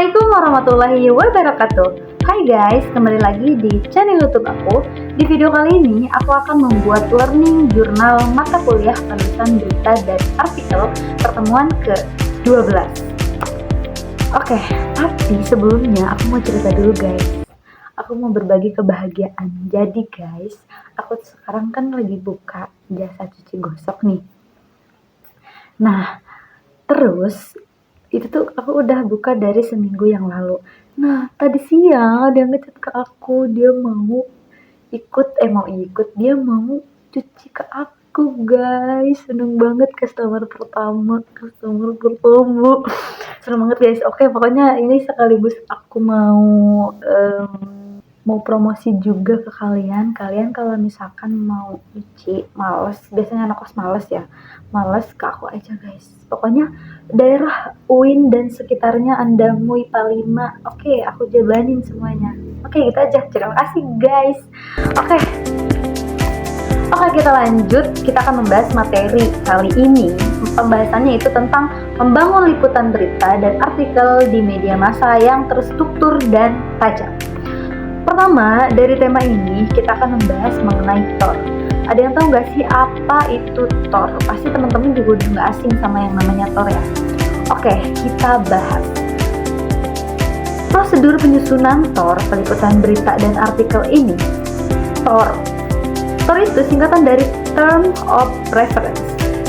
Assalamualaikum warahmatullahi wabarakatuh. Hai guys, kembali lagi di channel YouTube aku. Di video kali ini aku akan membuat learning jurnal mata kuliah penulisan berita dan artikel pertemuan ke-12. Oke, tapi sebelumnya aku mau cerita dulu guys. Aku mau berbagi kebahagiaan. Jadi guys, aku sekarang kan lagi buka jasa cuci gosok nih. Nah, terus itu tuh aku udah buka dari seminggu yang lalu. Nah, tadi siang ada yang ngechat ke aku, dia mau cuci ke aku guys. Seneng banget customer pertama. Seneng banget guys. Oke, pokoknya ini sekaligus aku mau promosi juga ke kalian. Kalian kalau misalkan mau cuci males, biasanya anak kos males ya, males, ke aku aja guys. Pokoknya daerah UIN dan sekitarnya Anda MUI IPA 5, oke, aku jabanin semuanya. Oke, gitu aja. Terima kasih guys. Oke, kita lanjut. Kita akan membahas materi kali ini. Pembahasannya itu tentang membangun liputan berita dan artikel di media massa yang terstruktur dan tajam. Pertama, dari tema ini kita akan membahas mengenai TOR. Ada yang tahu nggak sih apa itu TOR? Pasti teman-teman juga udah nggak asing sama yang namanya TOR ya. Oke, kita bahas. Prosedur penyusunan TOR, peliputan berita dan artikel ini. TOR itu singkatan dari Term of Reference.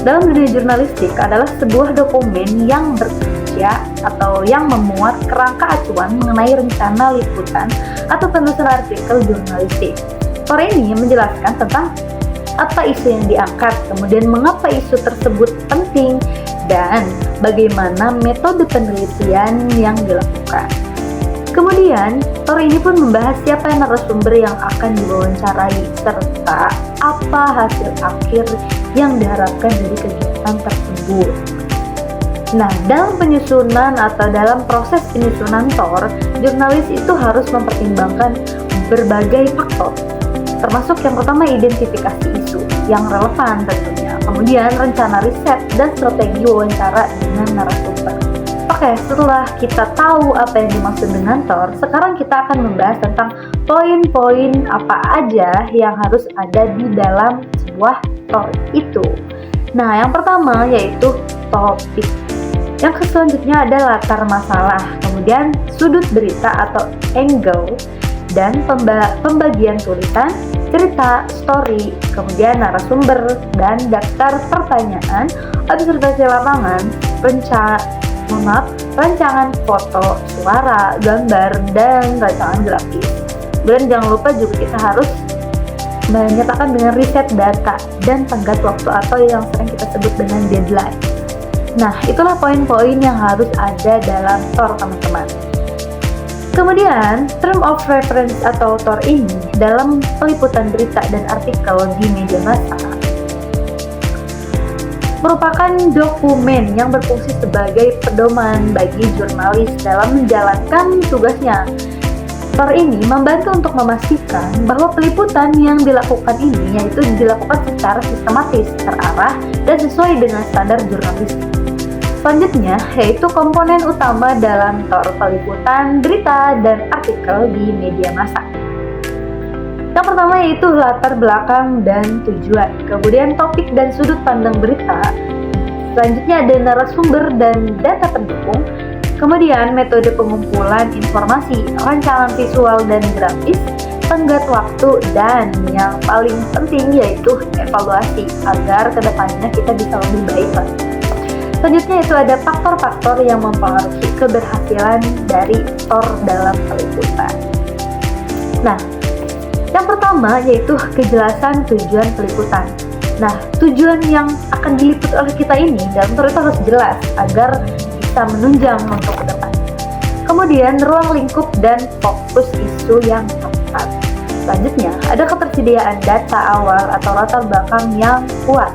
Dalam dunia jurnalistik adalah sebuah dokumen yang bekerja atau yang memuat kerangka acuan mengenai rencana liputan atau penulisan artikel jurnalistik. TOR ini menjelaskan tentang apa isu yang diangkat, kemudian mengapa isu tersebut penting, dan bagaimana metode penelitian yang dilakukan. Kemudian, TOR ini pun membahas siapa narasumber yang akan diwawancarai, serta apa hasil akhir yang diharapkan dari kegiatan tersebut. Nah, dalam penyusunan atau dalam proses penyusunan TOR, jurnalis itu harus mempertimbangkan berbagai faktor, termasuk yang pertama identifikasi isu yang relevan tentunya, kemudian rencana riset dan strategi wawancara dengan narasumber. Oke, setelah kita tahu apa yang dimaksud dengan TOR, sekarang kita akan membahas tentang poin-poin apa aja yang harus ada di dalam sebuah TOR itu. Nah, yang pertama yaitu topik. Yang selanjutnya ada latar masalah, kemudian sudut berita atau angle, dan pembagian tulisan, cerita, story, kemudian narasumber, dan daftar pertanyaan, observasi lapangan, rancangan foto, suara, gambar, dan rancangan grafis. Dan jangan lupa juga kita harus menyertakan dengan riset data dan tenggat waktu atau yang sering kita sebut dengan deadline. Nah, itulah poin-poin yang harus ada dalam TOR teman-teman. Kemudian, Term of Reference atau TOR ini dalam peliputan berita dan artikel di media massa merupakan dokumen yang berfungsi sebagai pedoman bagi jurnalis dalam menjalankan tugasnya. TOR ini membantu untuk memastikan bahwa peliputan yang dilakukan ini yaitu dilakukan secara sistematis, terarah, dan sesuai dengan standar jurnalistik. Selanjutnya, yaitu komponen utama dalam TOR peliputan berita dan artikel di media massa. Yang pertama yaitu latar belakang dan tujuan, kemudian topik dan sudut pandang berita. Selanjutnya ada narasumber dan data pendukung, kemudian metode pengumpulan informasi, rancangan visual dan grafis, tenggat waktu, dan yang paling penting yaitu evaluasi agar kedepannya kita bisa lebih baik lagi. Selanjutnya itu ada faktor-faktor yang mempengaruhi keberhasilan dari TOR dalam peliputan. Nah, yang pertama yaitu kejelasan tujuan peliputan. Nah, tujuan yang akan diliput oleh kita ini dalam TOR itu harus jelas agar bisa menunjang untuk ke depan. Kemudian ruang lingkup dan fokus isu yang tepat. Selanjutnya ada ketersediaan data awal atau latar belakang yang kuat.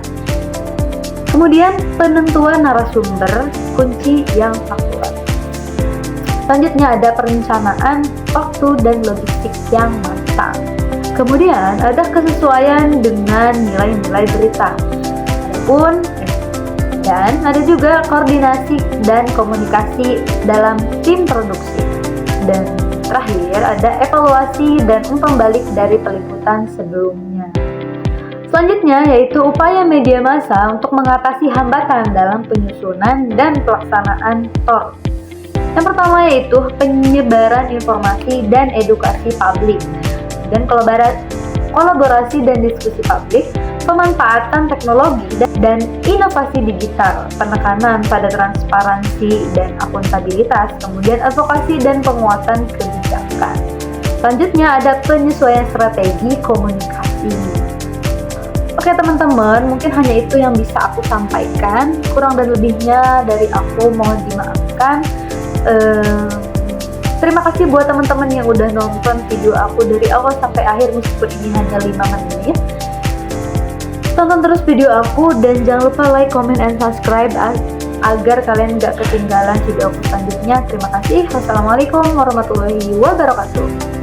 Kemudian penentuan narasumber kunci yang akurat. Selanjutnya ada perencanaan waktu dan logistik yang matang. Kemudian ada kesesuaian dengan nilai-nilai berita. Dan ada juga koordinasi dan komunikasi dalam tim produksi. Dan terakhir ada evaluasi dan umpan balik dari peliputan sebelumnya. Selanjutnya yaitu upaya media massa untuk mengatasi hambatan dalam penyusunan dan pelaksanaan TOR. Yang pertama yaitu penyebaran informasi dan edukasi publik, dan kolaborasi dan diskusi publik, pemanfaatan teknologi dan inovasi digital, penekanan pada transparansi dan akuntabilitas, kemudian advokasi dan penguatan kebijakan. Selanjutnya ada penyesuaian strategi komunikasi. Oke teman-teman, mungkin hanya itu yang bisa aku sampaikan. Kurang dan lebihnya dari aku mohon dimaafkan. Terima kasih buat teman-teman yang udah nonton video aku dari awal sampai akhir meskipun ini hanya 5 menit. Tonton terus video aku dan jangan lupa like, comment, and subscribe agar kalian gak ketinggalan video aku selanjutnya. Terima kasih. Wassalamualaikum warahmatullahi wabarakatuh.